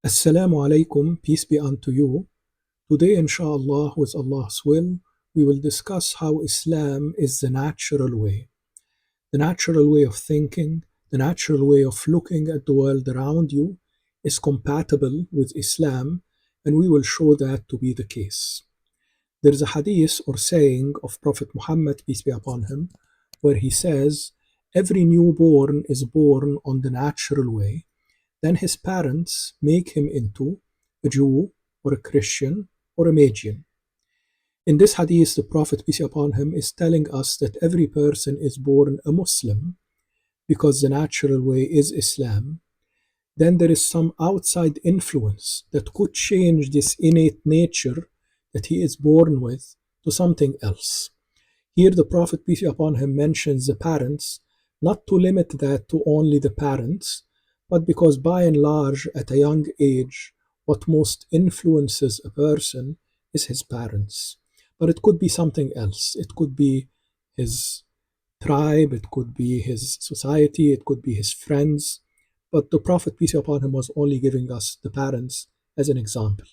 Assalamu alaikum, peace be unto you. Today, inshallah, with Allah's will, we will discuss how Islam is the natural way of thinking, the natural way of looking at the world around you is compatible with Islam, and we will show that to be the case. There is a hadith or saying of Prophet Muhammad, peace be upon him, where he says, every newborn is born on the natural way, then his parents make him into a Jew or a Christian or a Magian. In this hadith, the Prophet, peace be upon him, is telling us that every person is born a Muslim because the natural way is Islam. Then there is some outside influence that could change this innate nature that he is born with to something else. Here, the Prophet, peace be upon him, mentions the parents, not to limit that to only the parents, but because by and large, at a young age, what most influences a person is his parents. But it could be something else. It could be his tribe, it could be his society, it could be his friends. But the Prophet, peace be upon him, was only giving us the parents as an example.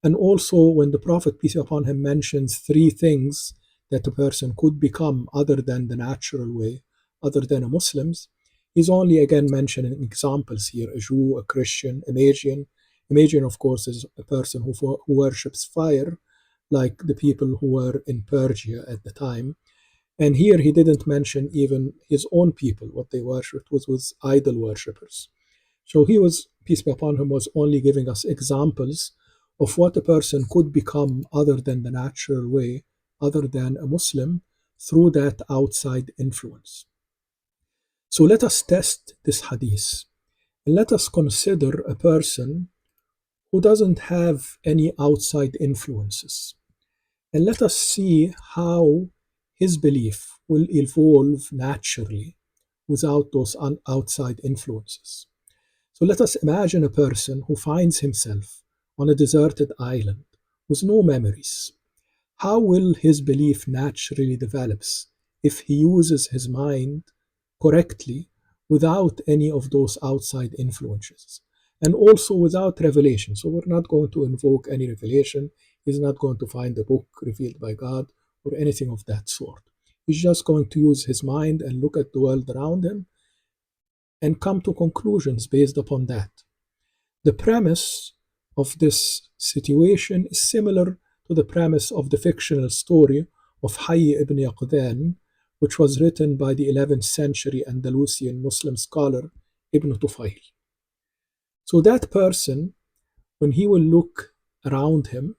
And also, when the Prophet, peace be upon him, mentions three things that a person could become other than the natural way, other than a Muslim, he's only again mentioning examples here: a Jew, a Christian, a Magian. A Magian, of course, is a person who worships fire, like the people who were in Persia at the time. And here he didn't mention even his own people. What they worshipped was idol worshippers. So he was, peace be upon him, was only giving us examples of what a person could become other than the natural way, other than a Muslim, through that outside influence. So let us test this hadith, and let us consider a person who doesn't have any outside influences. And let us see how his belief will evolve naturally without those outside influences. So let us imagine a person who finds himself on a deserted island with no memories. How will his belief naturally develops if he uses his mind correctly without any of those outside influences, and also without revelation? So we're not going to invoke any revelation. He's not going to find a book revealed by God or anything of that sort. He's just going to use his mind and look at the world around him and come to conclusions based upon that. The premise of this situation is similar to the premise of the fictional story of Hayy ibn Yaqdan, which was written by the 11th century Andalusian Muslim scholar Ibn Tufayl. So that person, when he will look around him,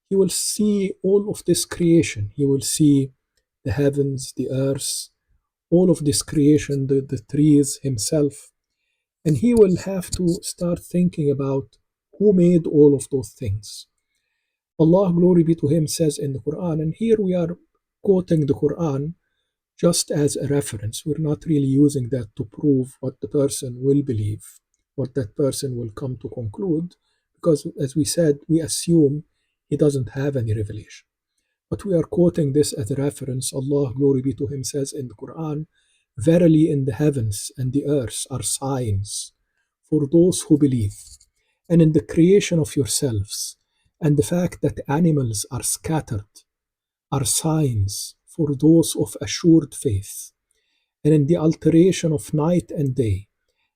he will see all of this creation. He will see the heavens, the earth, all of this creation, the trees himself. And he will have to start thinking about who made all of those things. Allah, glory be to him, says in the Quran, and here we are quoting the Quran just as a reference. We're not really using that to prove what the person will believe, what that person will come to conclude, because as we said, we assume he doesn't have any revelation. But we are quoting this as a reference. Allah, glory be to him, says in the Quran, verily in the heavens and the earth are signs for those who believe, and in the creation of yourselves, and the fact that animals are scattered are signs for those of assured faith, and in the alteration of night and day,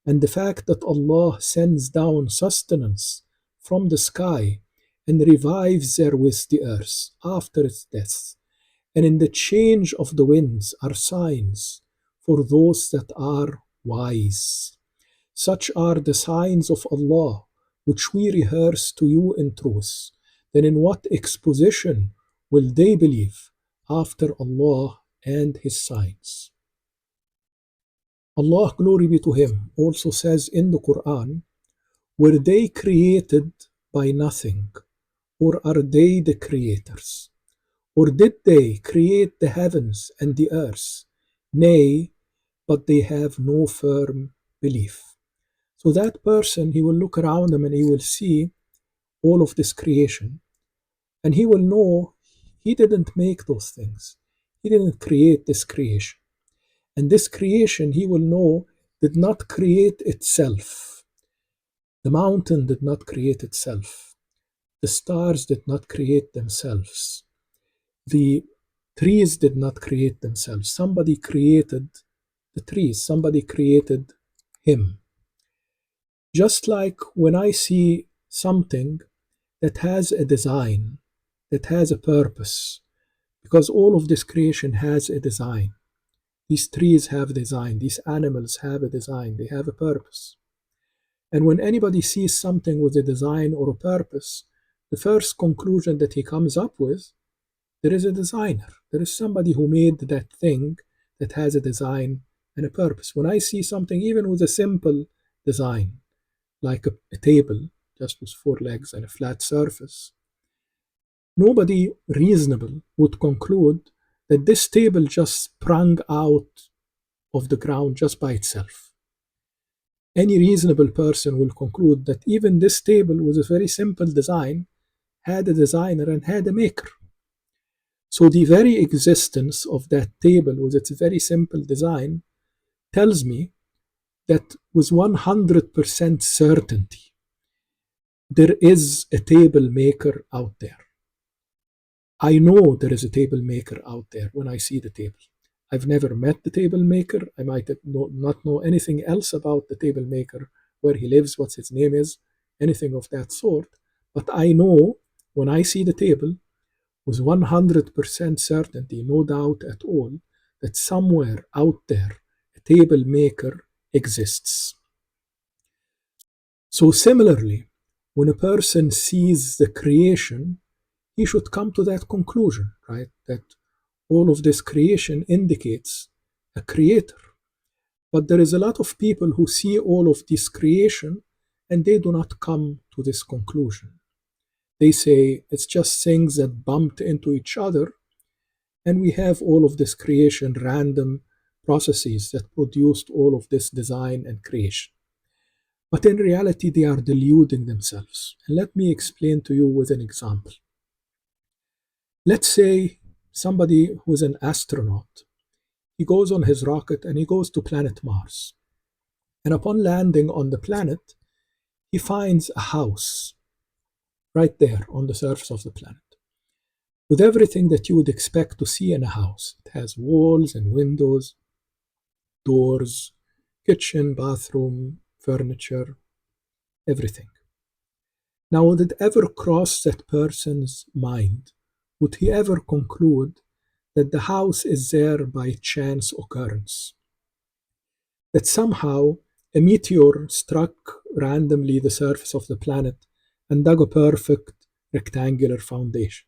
and the fact that Allah sends down sustenance from the sky and revives therewith the earth after its death, and in the change of the winds are signs for those that are wise. Such are the signs of Allah, which we rehearse to you in truth. Then in what exposition will they believe after Allah and His signs? Allah, glory be to Him, also says in the Quran, were they created by nothing, or are they the creators? Or did they create the heavens and the earth? Nay, but they have no firm belief. So that person, he will look around him and he will see all of this creation, and he will know he didn't make those things. He didn't create this creation. And this creation, he will know, did not create itself. The mountain did not create itself. The stars did not create themselves. The trees did not create themselves. Somebody created the trees, somebody created him. Just like when I see something that has a design, that has a purpose, because all of this creation has a design. These trees have a design, these animals have a design, they have a purpose. And when anybody sees something with a design or a purpose, the first conclusion that he comes up with, there is a designer. There is somebody who made that thing that has a design and a purpose. When I see something, even with a simple design, like a table, just with four legs and a flat surface, nobody reasonable would conclude that this table just sprung out of the ground just by itself. Any reasonable person will conclude that even this table with a very simple design had a designer and had a maker. So the very existence of that table with its very simple design tells me that with 100% certainty, there is a table maker out there. I know there is a table maker out there when I see the table. I've never met the table maker. I might not know anything else about the table maker, where he lives, what his name is, anything of that sort. But I know when I see the table, with 100% certainty, no doubt at all, that somewhere out there a table maker exists. So, similarly, when a person sees the creation, he should come to that conclusion, right? That all of this creation indicates a creator. But there is a lot of people who see all of this creation and they do not come to this conclusion. They say it's just things that bumped into each other, and we have all of this creation, random processes that produced all of this design and creation. But in reality, they are deluding themselves. And let me explain to you with an example. Let's say somebody who's an astronaut. He goes on his rocket and he goes to planet Mars. And upon landing on the planet, he finds a house right there on the surface of the planet, with everything that you would expect to see in a house. It has walls and windows, doors, kitchen, bathroom, furniture, everything. Now, would it ever cross that person's mind? Would he ever conclude that the house is there by chance occurrence? That somehow a meteor struck randomly the surface of the planet and dug a perfect rectangular foundation?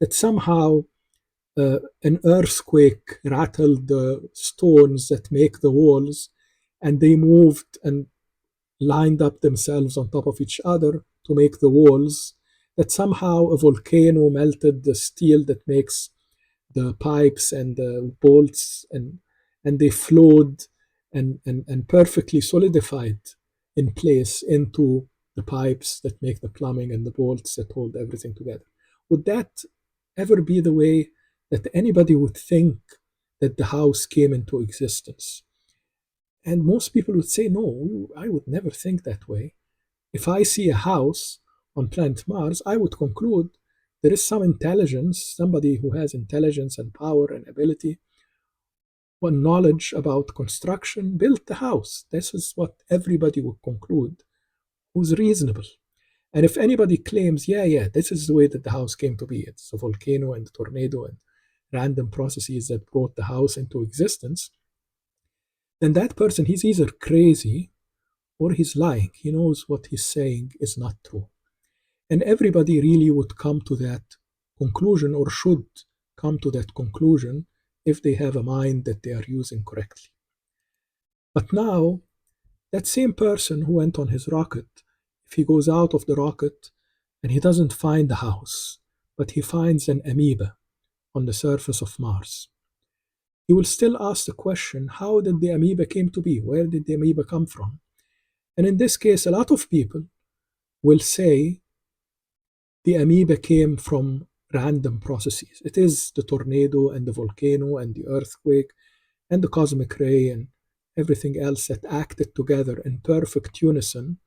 That somehow an earthquake rattled the stones that make the walls and they moved and lined up themselves on top of each other to make the walls, that somehow a volcano melted the steel that makes the pipes and the bolts, and they flowed and perfectly solidified in place into the pipes that make the plumbing and the bolts that hold everything together. Would that ever be the way that anybody would think that the house came into existence? And most people would say, no, I would never think that way. If I see a house on planet Mars, I would conclude there is some intelligence, somebody who has intelligence and power and ability, one knowledge about construction, built the house. This is what everybody would conclude who's reasonable. And if anybody claims, yeah, this is the way that the house came to be, it's a volcano and a tornado and random processes that brought the house into existence, then that person, he's either crazy or he's lying. He knows what he's saying is not true. And everybody really would come to that conclusion, or should come to that conclusion, if they have a mind that they are using correctly. But now, that same person who went on his rocket, if he goes out of the rocket and he doesn't find the house, but he finds an amoeba on the surface of Mars, he will still ask the question, how did the amoeba came to be? Where did the amoeba come from? And in this case, a lot of people will say the amoeba came from random processes. It is the tornado and the volcano and the earthquake and the cosmic ray and everything else that acted together in perfect unison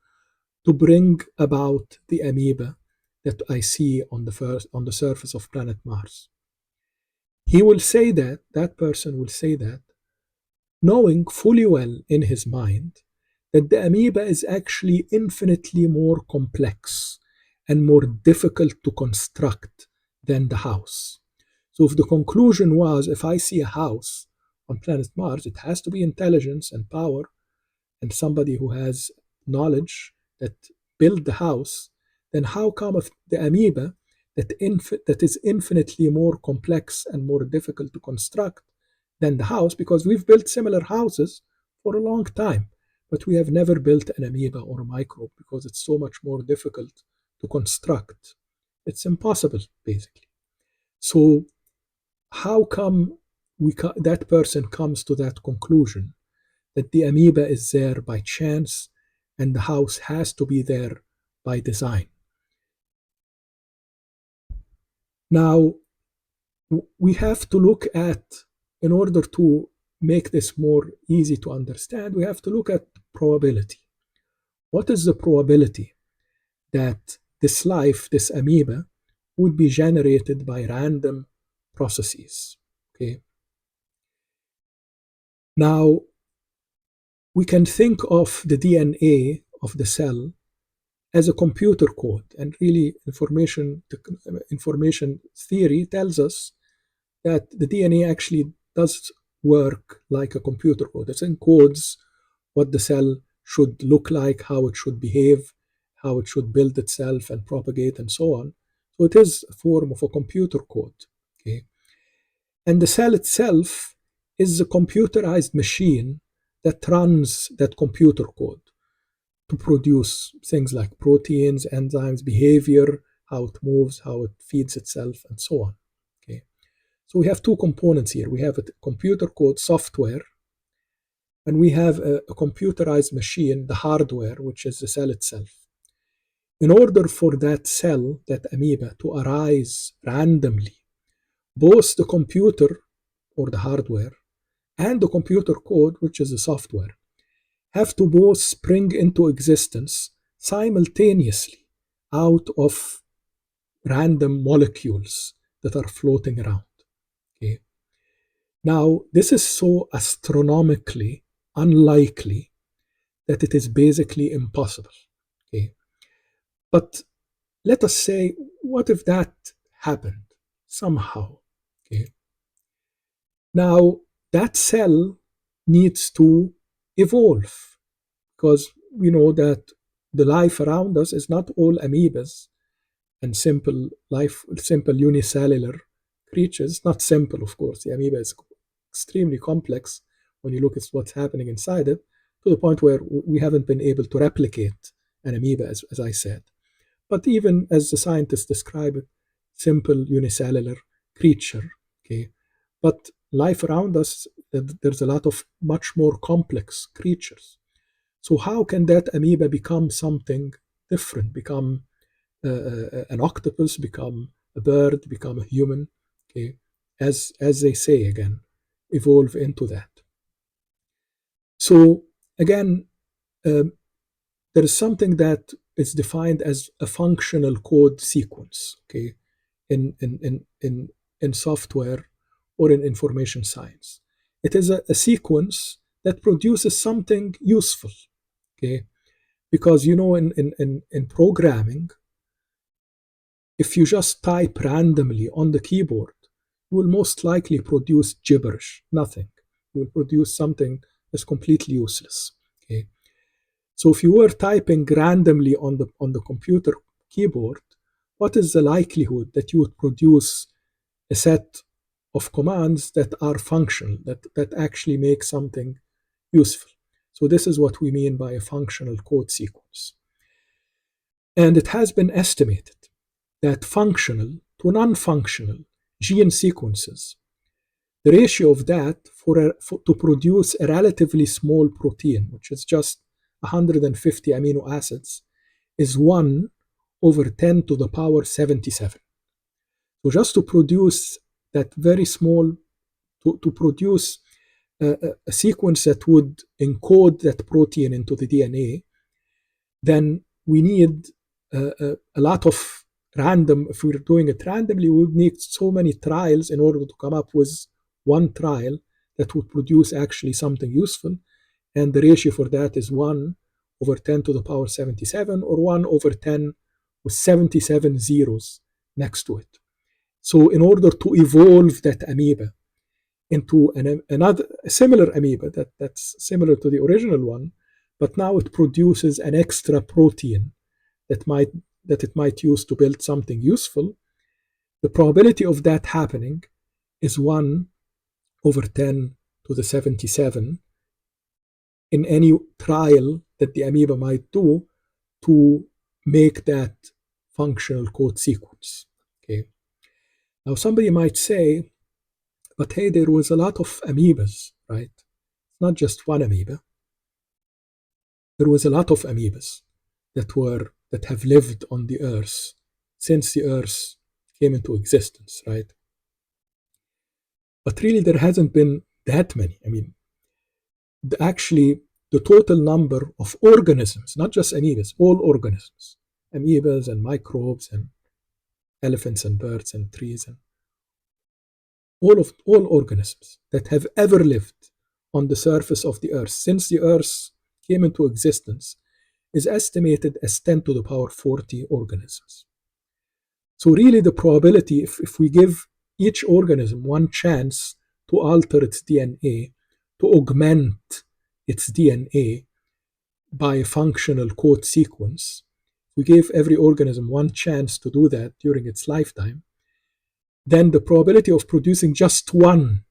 to bring about the amoeba that I see on the surface of planet Mars. He will say that person will say that, knowing fully well in his mind that the amoeba is actually infinitely more complex and more difficult to construct than the house. So if the conclusion was, if I see a house on planet Mars, it has to be intelligence and power and somebody who has knowledge that built the house, then how come if the amoeba that is infinitely more complex and more difficult to construct than the house, because we've built similar houses for a long time, but we have never built an amoeba or a microbe because it's so much more difficult to construct. It's impossible, basically. So how come that person comes to that conclusion that the amoeba is there by chance and the house has to be there by design? Now, we have to look at, in order to make this more easy to understand, we have to look at probability. What is the probability that this life, this amoeba, would be generated by random processes? Okay. Now, we can think of the DNA of the cell as a computer code, and really information theory tells us that the DNA actually does work like a computer code. It encodes what the cell should look like, how it should behave, how it should build itself and propagate, and so on. So it is a form of a computer code. Okay? And the cell itself is a computerized machine that runs that computer code to produce things like proteins, enzymes, behavior, how it moves, how it feeds itself, and so on. Okay. So we have two components here. We have a computer code software, and we have a computerized machine, the hardware, which is the cell itself. In order for that cell, that amoeba, to arise randomly, both the computer or the hardware and the computer code, which is the software, have to both spring into existence simultaneously out of random molecules that are floating around. Okay. Now, this is so astronomically unlikely that it is basically impossible. Okay. But let us say, what if that happened somehow? Okay. Now, that cell needs to evolve, because we know that the life around us is not all amoebas and simple unicellular creatures. Not simple, of course. The amoeba is extremely complex when you look at what's happening inside it, to the point where we haven't been able to replicate an amoeba, as I said. But even as the scientists describe it, simple unicellular creature. Okay, but life around us, there's a lot of much more complex creatures. So how can that amoeba become something different, become an octopus, become a bird, become a human? Okay, as they say again, evolve into that. So again, there is something that is defined as a functional code sequence. Okay, in software or in information science, it is a sequence that produces something useful. Okay, because in programming, if you just type randomly on the keyboard, you will most likely produce gibberish, nothing. You will produce something that's completely useless. Okay, so if you were typing randomly on the computer keyboard, what is the likelihood that you would produce a set of commands that are functional, that actually make something useful? So this is what we mean by a functional code sequence. And it has been estimated that functional to non-functional gene sequences, the ratio of that to produce a relatively small protein, which is just 150 amino acids, is 1 over 10 to the power 77. So just to produce that very small, to produce a sequence that would encode that protein into the DNA, then we need a lot of random, if we're doing it randomly, we would need so many trials in order to come up with one trial that would produce actually something useful. And the ratio for that is 1 over 10 to the power 77, or 1 over 10 with 77 zeros next to it. So in order to evolve that amoeba into another similar amoeba that's similar to the original one, but now it produces an extra protein that it might use to build something useful, the probability of that happening is 1 over 10 to the 77 in any trial that the amoeba might do to make that functional code sequence. Okay. Now somebody might say, but hey, there was a lot of amoebas, right? Not just one amoeba. There was a lot of amoebas that have lived on the earth since the earth came into existence, right? But really, there hasn't been that many. I mean, actually, the total number of organisms, not just amoebas, all organisms, amoebas and microbes and elephants and birds and trees and all organisms that have ever lived on the surface of the earth since the earth came into existence is estimated as 10 to the power 40 organisms. So really the probability, if we give each organism one chance to alter its DNA, to augment its DNA by a functional code sequence, we gave every organism one chance to do that during its lifetime, then the probability of producing just one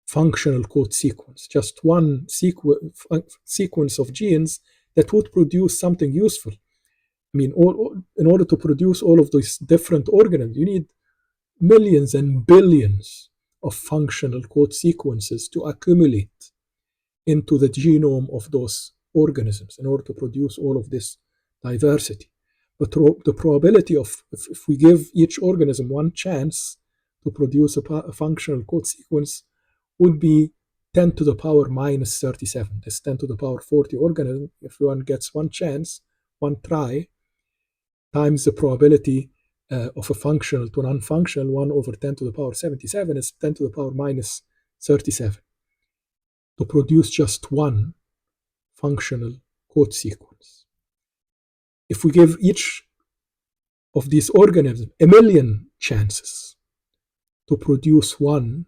functional code sequence, just one sequence of genes that would produce something useful. I mean, in order to produce all of these different organisms, you need millions and billions of functional code sequences to accumulate into the genome of those organisms in order to produce all of this diversity. But the probability of, if we give each organism one chance to produce a functional code sequence, would be 10 to the power minus 37. This 10 to the power 40 organism, if one gets one chance, one try, times the probability of a functional to non-functional, 1 over 10 to the power 77 is 10 to the power minus 37 to produce just one functional code sequence. If we give each of these organisms a million chances to produce one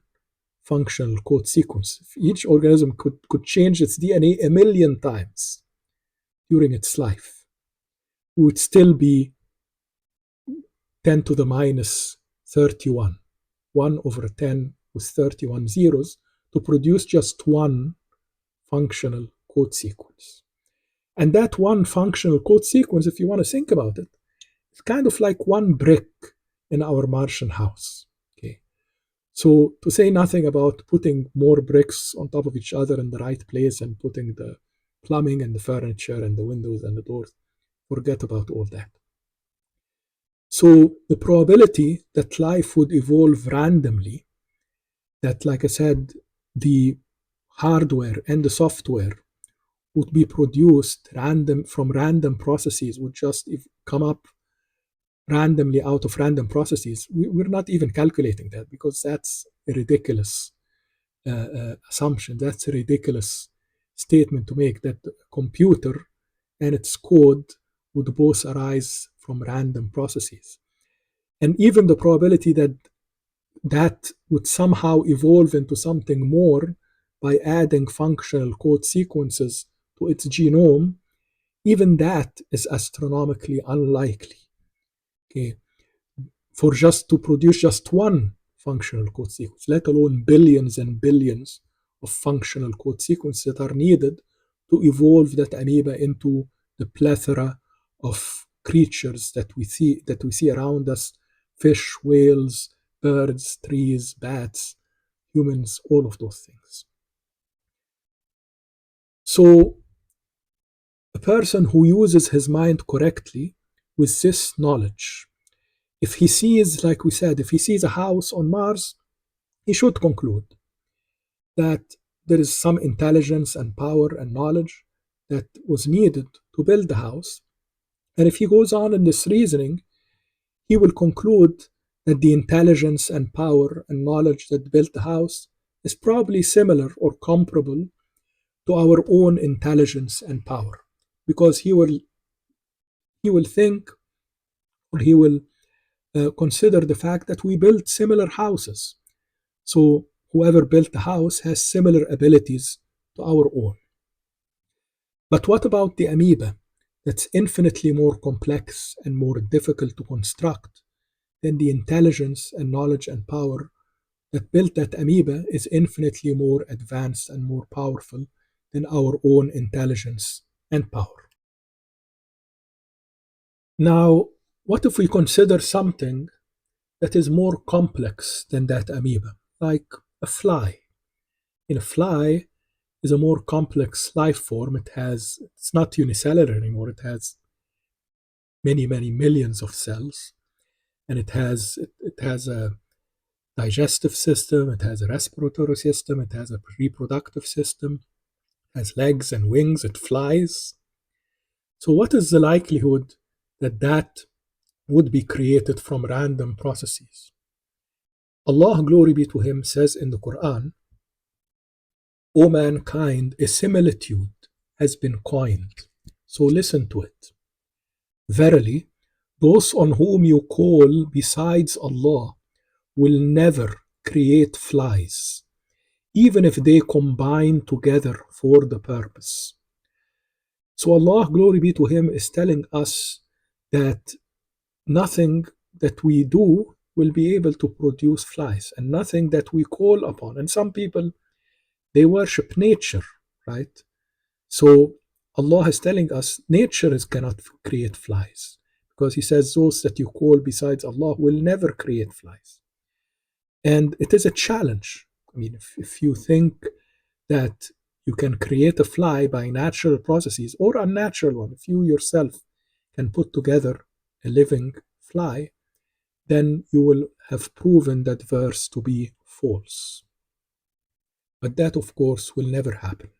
functional code sequence, if each organism could change its DNA a million times during its life, we would still be 10 to the minus 31, 1 over 10 with 31 zeros to produce just one functional code sequence. And that one functional code sequence, if you want to think about it, it's kind of like one brick in our Martian house. Okay. So to say nothing about putting more bricks on top of each other in the right place and putting the plumbing and the furniture and the windows and the doors, forget about all that. So the probability that life would evolve randomly, that, like I said, the hardware and the software would be produced from random processes, would just come up randomly out of random processes. We're not even calculating that because that's a ridiculous assumption. That's a ridiculous statement to make, that the computer and its code would both arise from random processes. And even the probability that would somehow evolve into something more by adding functional code sequences to its genome, even that is astronomically unlikely. Okay, for just to produce just one functional code sequence, let alone billions and billions of functional code sequences that are needed to evolve that amoeba into the plethora of creatures that we see around us: fish, whales, birds, trees, bats, humans, all of those things. So a person who uses his mind correctly with this knowledge, if he sees, like we said, if he sees a house on Mars, he should conclude that there is some intelligence and power and knowledge that was needed to build the house. And if he goes on in this reasoning, he will conclude that the intelligence and power and knowledge that built the house is probably similar or comparable to our own intelligence and power, because he will think, or he will consider the fact that we built similar houses. So whoever built the house has similar abilities to our own. But what about the amoeba, that's infinitely more complex and more difficult to construct than the intelligence and knowledge and power that built that amoeba is infinitely more advanced and more powerful than our own intelligence and power. Now, what if we consider something that is more complex than that amoeba, like a fly? In a fly is a more complex life form. It's not unicellular anymore. It has many, many millions of cells, and it has a digestive system, it has a respiratory system, it has a reproductive system, it has legs and wings, it flies. So what is the likelihood that that would be created from random processes? Allah, glory be to Him, says in the Quran, O mankind, a similitude has been coined. So listen to it. Verily, those on whom you call besides Allah will never create flies, even if they combine together for the purpose. So Allah, glory be to Him, is telling us that nothing that we do will be able to produce flies, and nothing that we call upon. And some people, they worship nature, right? So Allah is telling us nature cannot create flies, because He says those that you call besides Allah will never create flies. And it is a challenge. I mean, if you think that you can create a fly by natural processes or unnatural one, if you yourself can put together a living fly, then you will have proven that verse to be false. But that, of course, will never happen.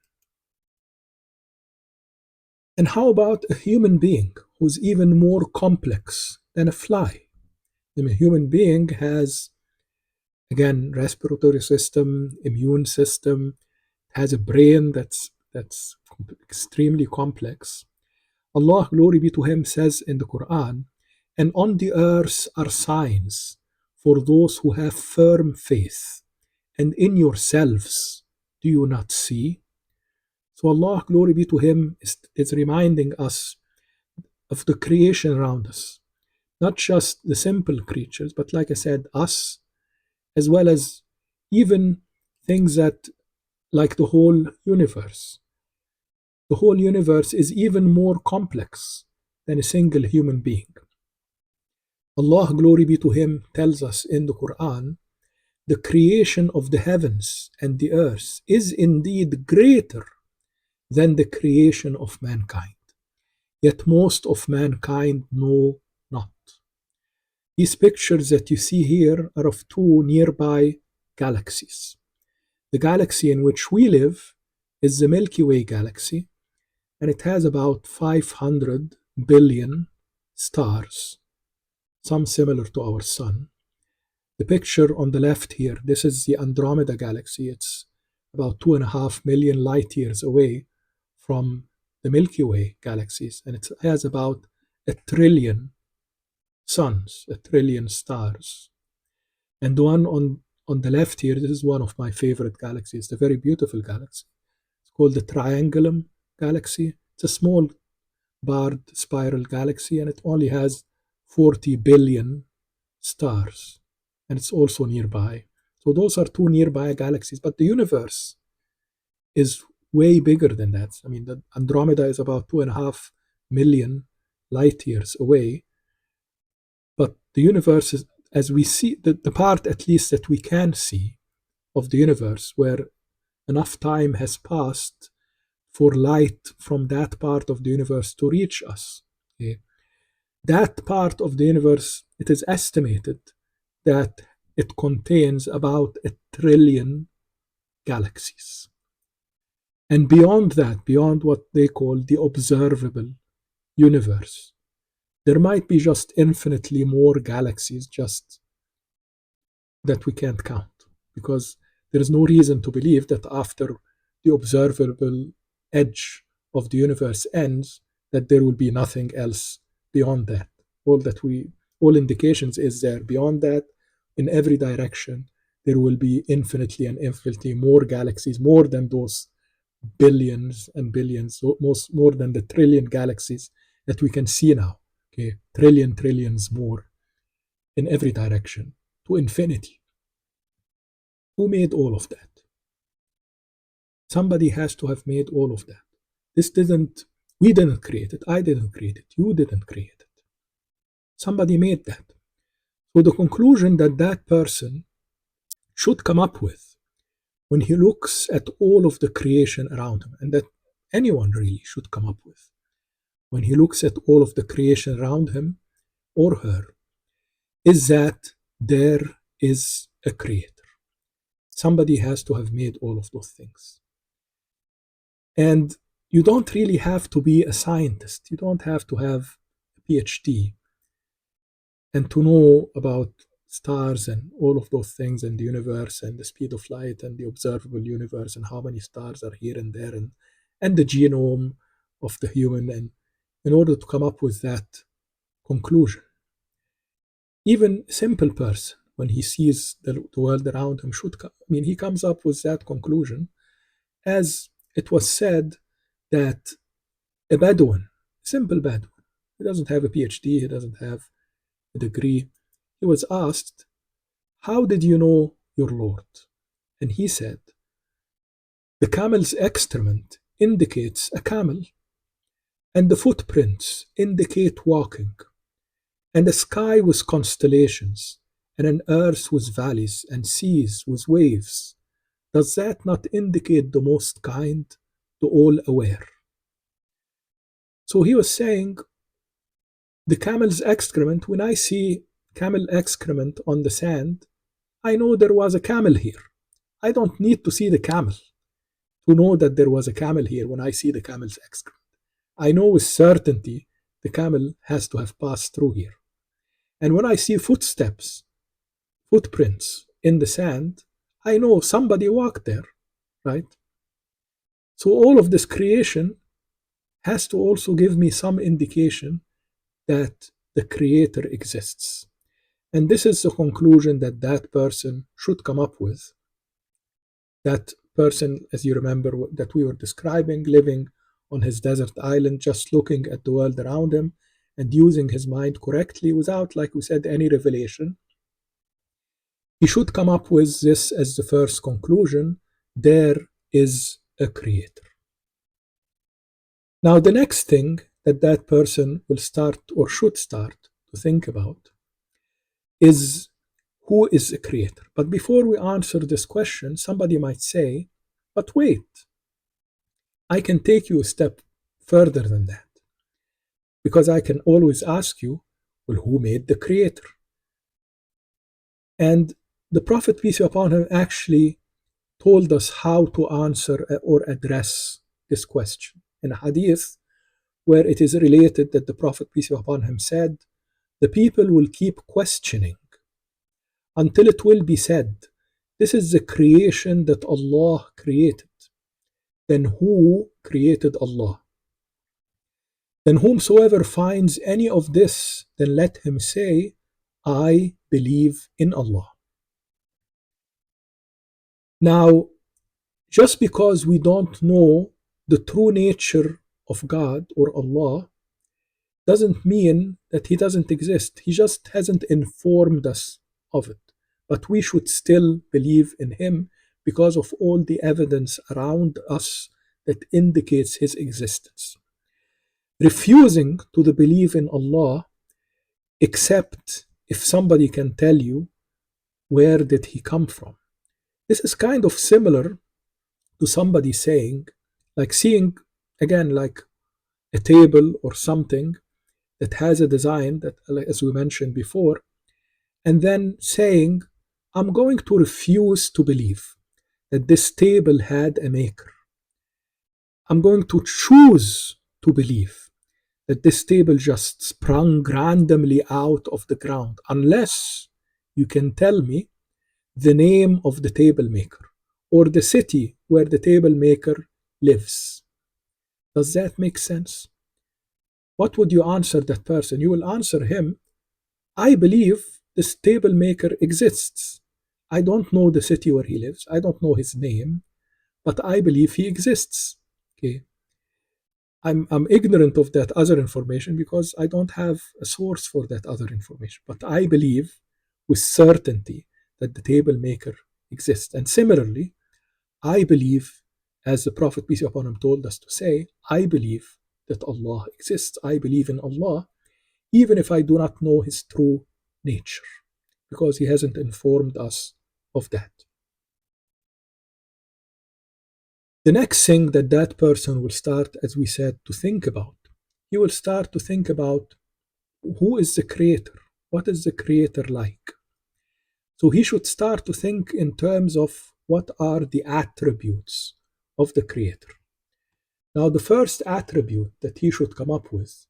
And how about a human being who's even more complex than a fly? The human being has, again, respiratory system, immune system, has a brain that's extremely complex. Allah, glory be to Him, says in the Quran, and on the earth are signs for those who have firm faith, and in yourselves do you not see? So Allah, glory be to Him, is reminding us of the creation around us. Not just the simple creatures, but like I said, us, as well as even things that, like the whole universe. The whole universe is even more complex than a single human being. Allah, glory be to Him, tells us in the Quran, the creation of the heavens and the earth is indeed greater than the creation of mankind. Yet most of mankind know not. These pictures that you see here are of two nearby galaxies. The galaxy in which we live is the Milky Way galaxy, and it has about 500 billion stars, some similar to our sun. The picture on the left here, this is the Andromeda galaxy. It's about 2.5 million light years away from the Milky Way galaxies, and it has about 1 trillion suns, 1 trillion stars. And the one on the left here, this is one of my favorite galaxies, the very beautiful galaxy. It's called the Triangulum galaxy. It's a small barred spiral galaxy, and it only has 40 billion stars, and it's also nearby. So those are two nearby galaxies, but the universe is way bigger than that. I mean, the Andromeda is about 2.5 million light years away, but the universe is, as we see, the part at least that we can see of the universe, where enough time has passed for light from that part of the universe to reach us. Okay? That part of the universe, it is estimated that it contains about 1 trillion galaxies. And beyond that, beyond what they call the observable universe, There might be just infinitely more galaxies just that we can't count, because there is no reason to believe that after the observable edge of the universe ends, that there will be nothing else beyond that. All that we, all indications is there beyond that, in every direction, there will be infinitely and infinitely more galaxies, more than those billions and billions, so most more than the trillion galaxies that we can see now. Okay, trillions more in every direction to infinity. Who made all of that? Somebody has to have made all of that. This didn't, we didn't create it. I didn't create it. You didn't create it. Somebody made that. So the conclusion that that person should come up with when he looks at all of the creation around him, and that anyone really should come up with when he looks at all of the creation around him or her, is that there is a creator. Somebody has to have made all of those things. And you don't really have to be a scientist. You don't have to have a PhD and to know about stars and all of those things and the universe and the speed of light and the observable universe and how many stars are here and there, and the genome of the human, and in order to come up with that conclusion. Even a simple person, when he sees the world around him, he comes up with that conclusion, as it was said that a Bedouin, simple Bedouin, he doesn't have a PhD, he doesn't have a degree, he was asked, "How did you know your Lord?" And he said, "The camel's excrement indicates a camel, and the footprints indicate walking, and a sky with constellations, and an earth with valleys, and seas with waves. Does that not indicate the most kind, the all aware?" So he was saying, the camel's excrement, when I see camel excrement on the sand, I know there was a camel here. I don't need to see the camel to know that there was a camel here when I see the camel's excrement. I know with certainty the camel has to have passed through here. And when I see footprints in the sand, I know somebody walked there, right? So all of this creation has to also give me some indication that the creator exists. And this is the conclusion that that person should come up with. That person, as you remember, that we were describing, living on his desert island, just looking at the world around him and using his mind correctly without, like we said, any revelation. He should come up with this as the first conclusion: there is a creator. Now, the next thing that that person will start or should start to think about is, who is the creator? But before we answer this question, somebody might say, but wait, I can take you a step further than that, because I can always ask you, well, who made the creator? And the Prophet, peace be upon him, actually told us how to answer or address this question in a hadith where it is related that the Prophet, peace be upon him, said, the people will keep questioning until it will be said, this is the creation that Allah created. Then who created Allah? Then whomsoever finds any of this, then let him say, I believe in Allah. Now, just because we don't know the true nature of God or Allah doesn't mean that He doesn't exist. He just hasn't informed us of it. But we should still believe in Him because of all the evidence around us that indicates His existence. Refusing to believe in Allah, except if somebody can tell you where did He come from. This is kind of similar to somebody saying, like seeing, again, like a table or something that has a design that, as we mentioned before, and then saying, I'm going to refuse to believe that this table had a maker. I'm going to choose to believe that this table just sprung randomly out of the ground, unless you can tell me the name of the table maker or the city where the table maker lives. Does that make sense? What would you answer that person? You will answer him, I believe this table maker exists. I don't know the city where he lives. I don't know his name, but I believe he exists. Okay. I'm ignorant of that other information because I don't have a source for that other information. But I believe with certainty that the table maker exists. And similarly, I believe, as the Prophet, peace be upon him, told us to say, I believe that Allah exists. I believe in Allah, even if I do not know his true nature, because he hasn't informed us of that. The next thing that that person will start, as we said, to think about, he will start to think about who is the creator? What is the creator like? So he should start to think in terms of what are the attributes of the creator. Now, the first attribute that he should come up with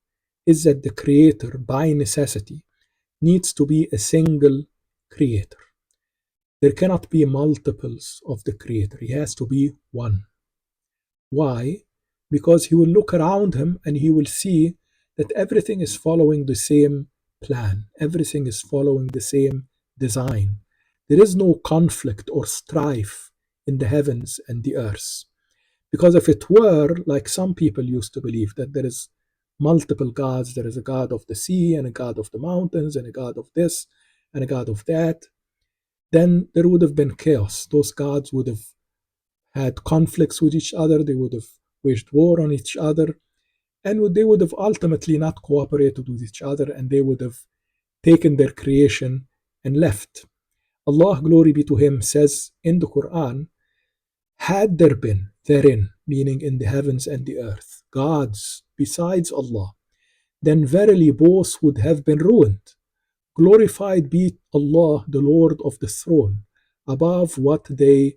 is that the creator, by necessity, needs to be a single creator. There cannot be multiples of the creator. He has to be one. Why? Because he will look around him and he will see that everything is following the same plan. Everything is following the same design. There is no conflict or strife in the heavens and the earth. Because if it were, like some people used to believe, that there is multiple gods, there is a god of the sea and a god of the mountains and a god of this and a god of that, then there would have been chaos. Those gods would have had conflicts with each other, they would have waged war on each other, and they would have ultimately not cooperated with each other, and they would have taken their creation and left. Allah, glory be to him, says in the Quran, had there been therein, meaning in the heavens and the earth, gods besides Allah, then verily both would have been ruined. Glorified be Allah, the Lord of the throne, above what they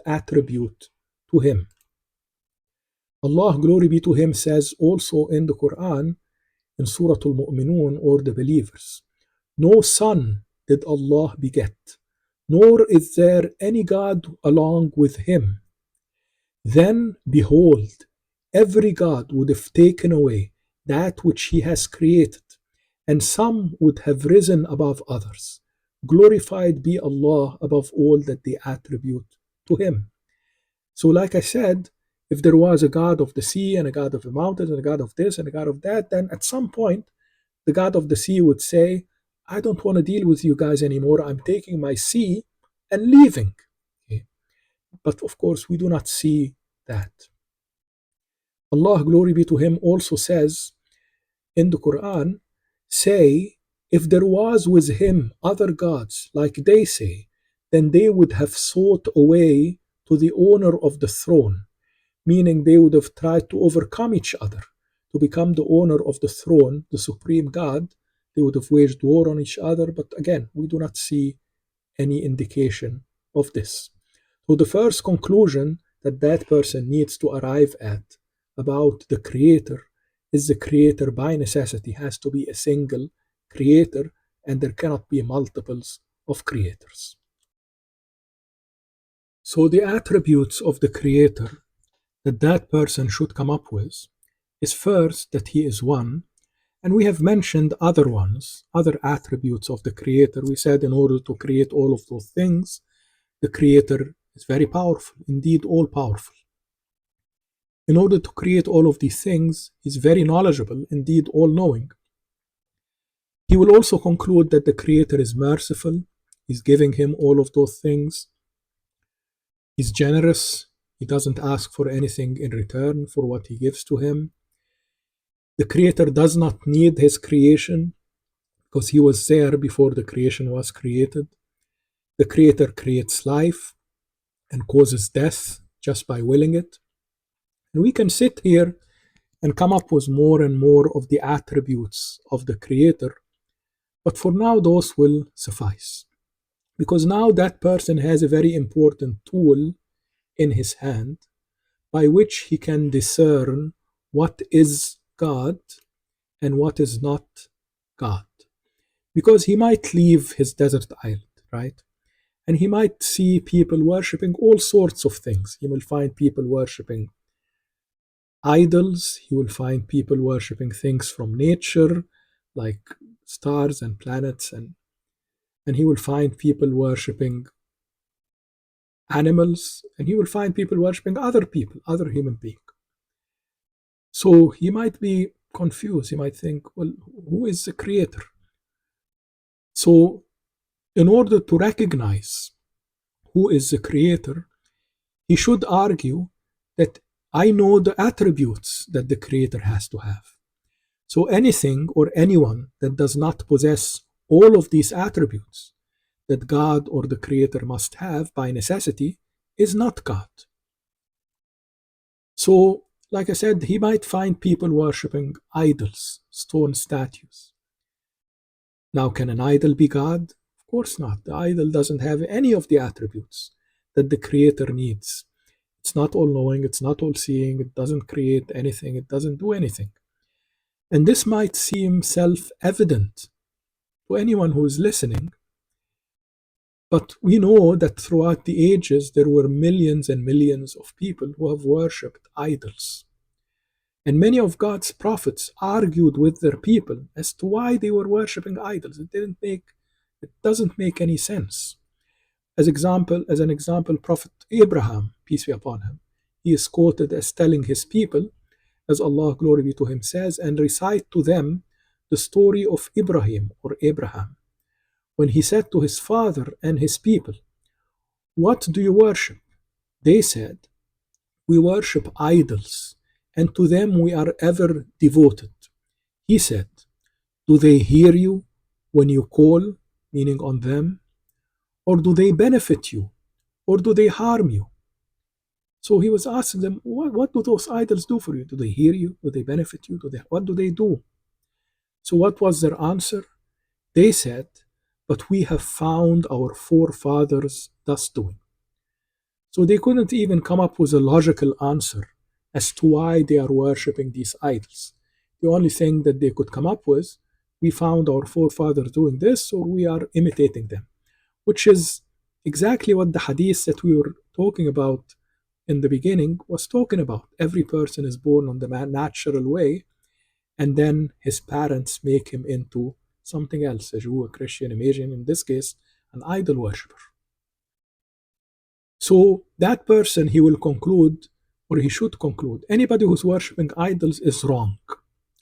attribute to him. Allah, glory be to him, says also in the Quran, in Surah Al-Mu'minun, or the believers, no son did Allah beget, nor is there any God along with him. Then behold, every God would have taken away that which he has created, and some would have risen above others. Glorified be Allah above all that they attribute to him. So, like I said, if there was a God of the sea and a God of the mountains and a God of this and a God of that, then at some point the God of the sea would say, I don't want to deal with you guys anymore. I'm taking my sea and leaving. Okay. But of course, we do not see that. Allah, glory be to him, also says in the Quran, say, if there was with him other gods, like they say, then they would have sought a way to the owner of the throne, meaning they would have tried to overcome each other to become the owner of the throne, the supreme God. They would have waged war on each other, but again, we do not see any indication of this. So the first conclusion that that person needs to arrive at about the creator is the creator by necessity has to be a single creator, and there cannot be multiples of creators. So the attributes of the creator that that person should come up with is first that he is one, and we have mentioned other ones, other attributes of the creator. We said in order to create all of those things, the creator is very powerful, indeed all powerful. In order to create all of these things, he's very knowledgeable, indeed all knowing. He will also conclude that the creator is merciful, he's giving him all of those things. He's generous, he doesn't ask for anything in return for what he gives to him. The creator does not need his creation because he was there before the creation was created. The creator creates life and causes death just by willing it. And we can sit here and come up with more and more of the attributes of the creator, but for now those will suffice. Because now that person has a very important tool in his hand by which he can discern what is God and what is not God. Because he might leave his desert island, right? And he might see people worshipping all sorts of things. He will find people worshipping idols, he will find people worshipping things from nature, like stars and planets, and he will find people worshipping animals, and he will find people worshipping other people, other human beings. So he might be confused. He might think, well, who is the creator? So, in order to recognize who is the creator, he should argue that I know the attributes that the creator has to have. So, anything or anyone that does not possess all of these attributes that God or the creator must have by necessity is not God. So, like I said, he might find people worshipping idols, stone statues. Now, can an idol be God? Of course not. The idol doesn't have any of the attributes that the creator needs. It's not all knowing, it's not all seeing, it doesn't create anything, it doesn't do anything. And this might seem self evident to anyone who is listening, but we know that throughout the ages there were millions and millions of people who have worshipped idols. And many of God's prophets argued with their people as to why they were worshipping idols. It doesn't make any sense. As an example, Prophet Abraham, peace be upon him, he is quoted as telling his people, as Allah, glory be to him, says, and recite to them the story of Ibrahim or Abraham, when he said to his father and his people, what do you worship? They said, we worship idols, and to them we are ever devoted. He said, do they hear you when you call, meaning on them? Or do they benefit you? Or do they harm you? So he was asking them, what do those idols do for you? Do they hear you? Do they benefit you? What do they do? So what was their answer? They said, but we have found our forefathers thus doing. So they couldn't even come up with a logical answer as to why they are worshipping these idols. The only thing that they could come up with, we found our forefathers doing this, or we are imitating them, which is exactly what the hadith that we were talking about in the beginning was talking about. Every person is born on the natural way, and then his parents make him into something else, a Jew, a Christian, imagine in this case, an idol worshipper. So that person, he will conclude, or he should conclude, anybody who's worshipping idols is wrong.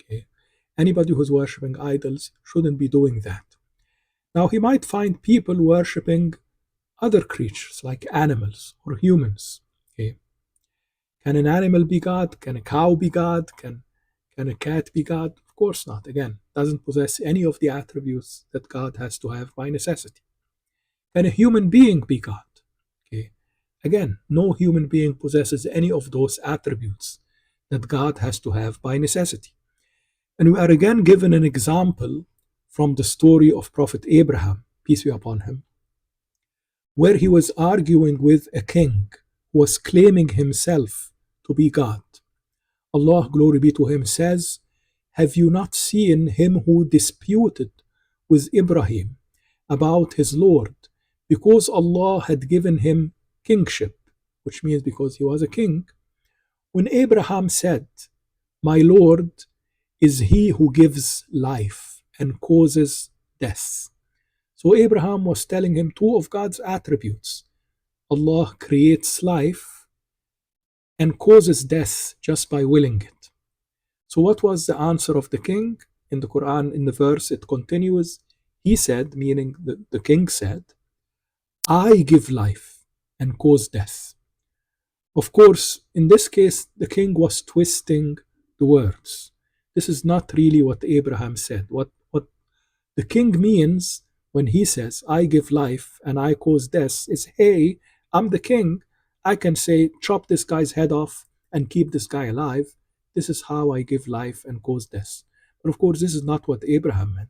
Okay? Anybody who's worshipping idols shouldn't be doing that. Now he might find people worshipping other creatures like animals or humans. Okay? Can an animal be God? Can a cow be God? Can a cat be God? Of course not. Again, doesn't possess any of the attributes that God has to have by necessity. Can a human being be God? Okay. Again, no human being possesses any of those attributes that God has to have by necessity. And we are again given an example from the story of Prophet Abraham, peace be upon him, where he was arguing with a king who was claiming himself to be God. Allah, glory be to him, says, have you not seen him who disputed with Ibrahim about his Lord, because Allah had given him kingship, which means because he was a king, when Abraham said, my Lord is he who gives life and causes death. So Abraham was telling him two of God's attributes. Allah creates life and causes death just by willing it. So what was the answer of the king? In the Quran, in the verse, it continues, he said, meaning the king said, I give life and cause death. Of course, in this case, the king was twisting the words. This is not really what Abraham said. What the king means when he says, I give life and I cause death, is, hey, I'm the king. I can say, chop this guy's head off and keep this guy alive. This is how I give life and cause death. But of course, this is not what Abraham meant.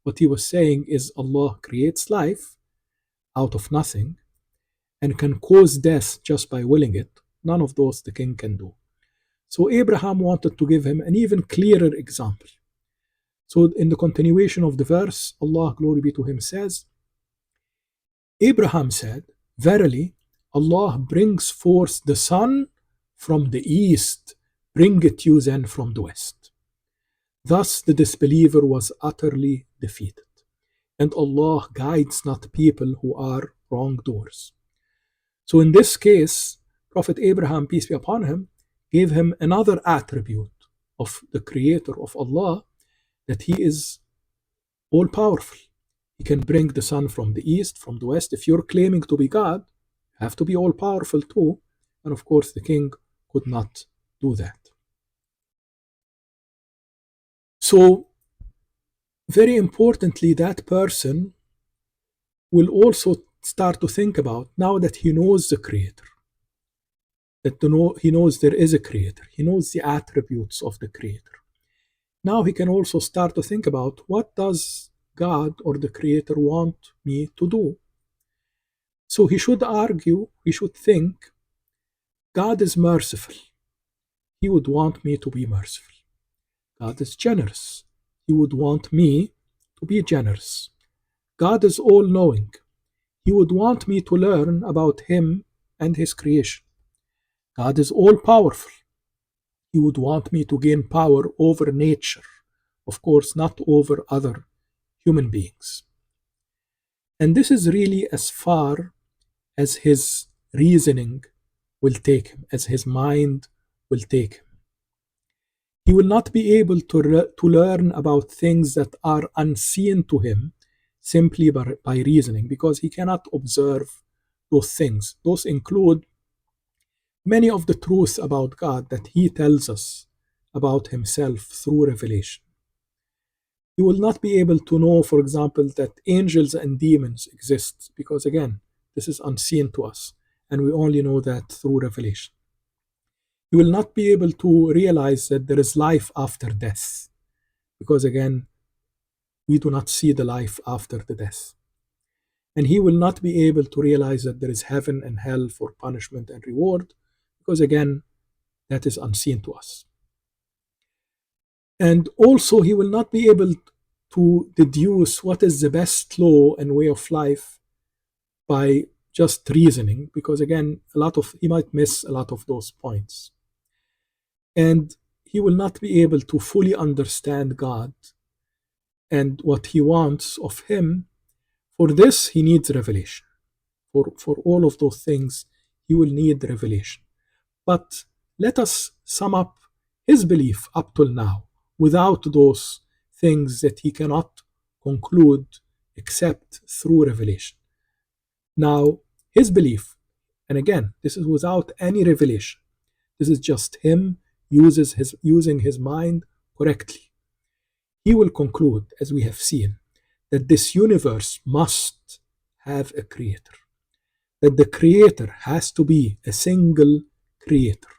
What he was saying is Allah creates life out of nothing and can cause death just by willing it. None of those the king can do. So Abraham wanted to give him an even clearer example. So in the continuation of the verse, Allah, glory be to him, says, Abraham said, verily, Allah brings forth the sun from the east, bring it you then from the west. Thus the disbeliever was utterly defeated. And Allah guides not people who are wrongdoers. So in this case, Prophet Abraham, peace be upon him, gave him another attribute of the Creator of Allah, that He is all powerful. He can bring the sun from the east, from the west. If you're claiming to be God, you have to be all powerful too. And of course, the king could not do that. So, very importantly, that person will also start to think about, now that he knows the Creator, that he knows there is a Creator, he knows the attributes of the Creator. Now he can also start to think about, what does God or the Creator want me to do? So he should argue, he should think, God is merciful. He would want me to be merciful. God is generous. He would want me to be generous. God is all-knowing. He would want me to learn about Him and His creation. God is all-powerful. He would want me to gain power over nature, of course, not over other human beings. And this is really as far as his reasoning will take him, as his mind will take him. He will not be able to learn about things that are unseen to him simply by reasoning, because he cannot observe those things. Those include many of the truths about God that He tells us about Himself through revelation. He will not be able to know, for example, that angels and demons exist, because again, this is unseen to us, and we only know that through revelation. He will not be able to realize that there is life after death, because again, we do not see the life after the death. And he will not be able to realize that there is heaven and hell for punishment and reward, because again, that is unseen to us. And also, he will not be able to deduce what is the best law and way of life by just reasoning, because again, he might miss a lot of those points. And he will not be able to fully understand God and what He wants of him. For this, he needs revelation. For all of those things, he will need revelation. But let us sum up his belief up till now, without those things that he cannot conclude except through revelation. Now, his belief, and again, this is without any revelation, this is just him using his mind correctly. He will conclude, as we have seen, that this universe must have a creator, that the creator has to be a single creator,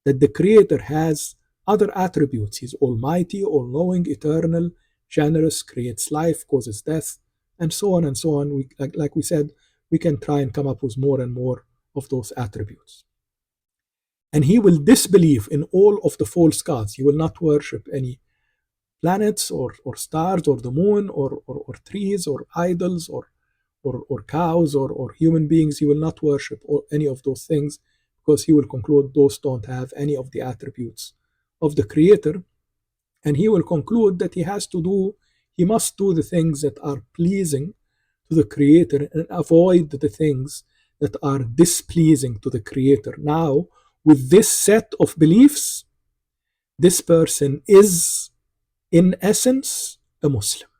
that the creator has other attributes. He's almighty, all-knowing, eternal, generous, creates life, causes death, and so on and so on. Like we said, we can try and come up with more and more of those attributes. And he will disbelieve in all of the false gods. He will not worship any planets or stars or the moon or trees or idols or cows or human beings. He will not worship any of those things, because he will conclude those don't have any of the attributes of the creator. And he will conclude that he must do the things that are pleasing to the creator and avoid the things that are displeasing to the creator. Now, with this set of beliefs, this person is, in essence, a Muslim.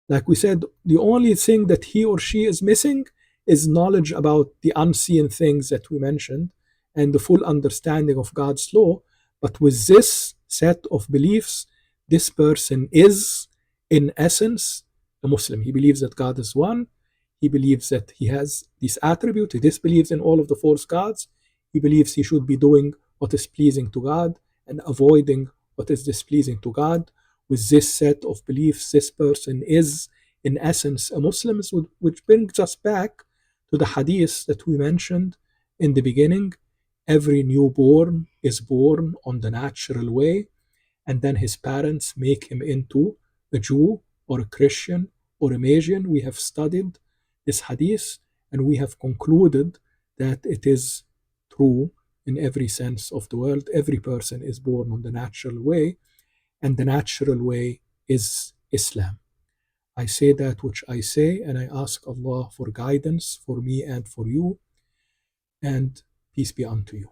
Like we said, the only thing that he or she is missing is knowledge about the unseen things that we mentioned and the full understanding of God's law. But with this set of beliefs, this person is, in essence, a Muslim. He believes that God is one. He believes that he has these attributes. He disbelieves in all of the false gods. He believes he should be doing what is pleasing to God and avoiding what is displeasing to God. With this set of beliefs, this person is, in essence, a Muslim, which brings us back to the hadith that we mentioned in the beginning. Every newborn is born on the natural way, and then his parents make him into a Jew or a Christian or a Magian. We have studied this hadith and we have concluded that it is true in every sense of the word. Every person is born on the natural way, and the natural way is Islam. I say that which I say, and I ask Allah for guidance for me and for you, and peace be unto you.